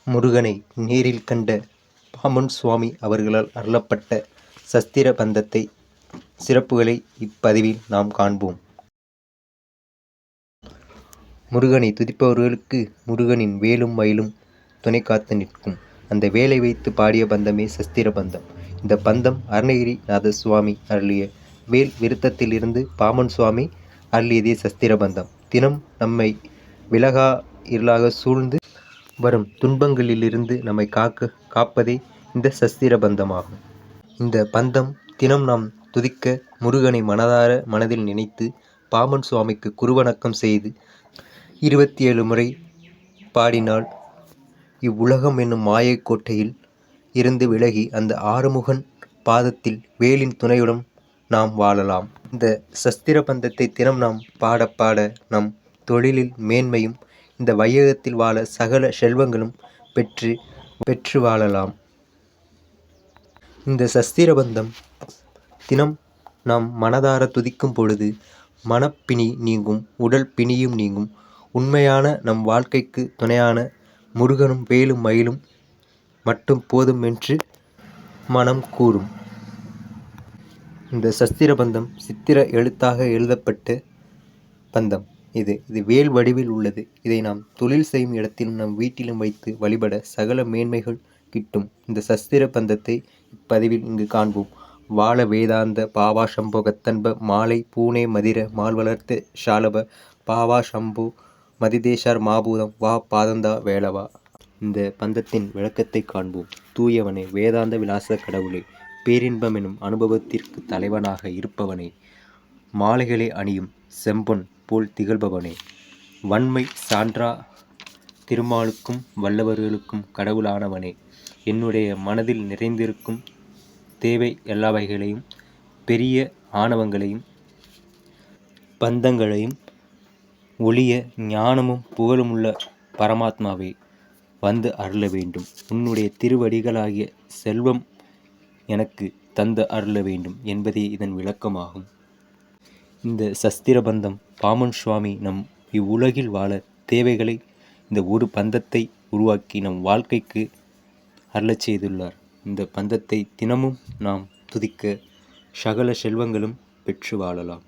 முருகனை நேரில் கண்ட பாம்பன் சுவாமி அவர்களால் அருளப்பட்ட சஸ்திர பந்தத்தை சிறப்புகளை இப்பதிவில் நாம் காண்போம். முருகனை துதிப்பவர்களுக்கு முருகனின் வேலும் மயிலும் துணை காத்து நிற்கும். அந்த வேலை வைத்து பாடிய பந்தமே சஸ்திர பந்தம். இந்த பந்தம் அருணகிரிநாத சுவாமி அருளிய வேல் விருத்தத்திலிருந்து பாம்பன் சுவாமி அருளியதே சஸ்திர பந்தம். தினம் நம்மை விலகா இருளாக சூழ்ந்து வரும் துன்பங்களிலிருந்து நம்மை காப்பதே இந்த சஸ்திர பந்தமாகும். இந்த பந்தம் தினம் நாம் துதிக்க முருகனை மனதில் நினைத்து பாம்பன் சுவாமிக்கு குருவணக்கம் செய்து 27 முறை பாடினால் இவ்வுலகம் என்னும் மாயை கோட்டையில் இருந்து விலகி அந்த ஆறுமுகன் பாதத்தில் வேலின் துணையுடன் நாம் வாழலாம். இந்த சஸ்திர பந்தத்தை தினம் நாம் பாட பாட நம் தொழிலில் மேன்மையும் இந்த வையகத்தில் வாழ சகல செல்வங்களும் பெற்று வாழலாம். இந்த சஸ்திர பந்தம் தினம் நாம் மனதார துதிக்கும் பொழுது மனப்பிணி நீங்கும், உடல் பிணியும் நீங்கும். உண்மையான நம் வாழ்க்கைக்கு துணையான முருகனும் வேலும் மயிலும் மட்டும் போதும் என்று மனம் கூறும். இந்த சஸ்திர பந்தம் சித்திர எழுத்தாக எழுதப்பட்ட பந்தம். இது வேல் வடிவில் உள்ளது. இதை நாம் தொழில் செய்யும் இடத்திலும் நம் வீட்டிலும் வைத்து வழிபட சகல மேன்மைகள் கிட்டும். இந்த சஸ்திர பந்தத்தை இப்பதிவில் இங்கு காண்போம். வாழ வேதாந்த பாவா சம்போ கத்தன்ப மாலை பூனே மதிர மால் வளர்த்த ஷாலப பாவா சம்போ மதிதேஷார் மாபூதம் வா பாதந்தா வேளவா. இந்த பந்தத்தின் விளக்கத்தை காண்போம். தூயவனே, வேதாந்த விலாச கடவுளே, பேரின்பம் எனும் அனுபவத்திற்கு தலைவனாக இருப்பவனே, மாலைகளை அணியும் செம்பொன் போல் திகழ்பவனே, வன்மை சான்றா திருமாலுக்கும் வல்லவர்களுக்கும் கடவுளானவனே, என்னுடைய மனதில் நிறைந்திருக்கும் தேவை எல்லாவைகளையும் பெரிய ஆணவங்களையும் பந்தங்களையும் ஒளிய ஞானமும் புகழுமுள்ள பரமாத்மாவே வந்து அருள வேண்டும். உன்னுடைய திருவடிகளாகிய செல்வம் எனக்கு தந்து அருள வேண்டும் என்பதே இதன் விளக்கமாகும். இந்த சஸ்திர பந்தம் பாம்பன் சுவாமி நம் இவ்வுலகில் வாழ தேவைகளை இந்த ஒரு பந்தத்தை உருவாக்கி நம் வாழ்க்கைக்கு அருளச் செய்துள்ளார். இந்த பந்தத்தை தினமும் நாம் துதிக்க சகல செல்வங்களும் பெற்று வாழலாம்.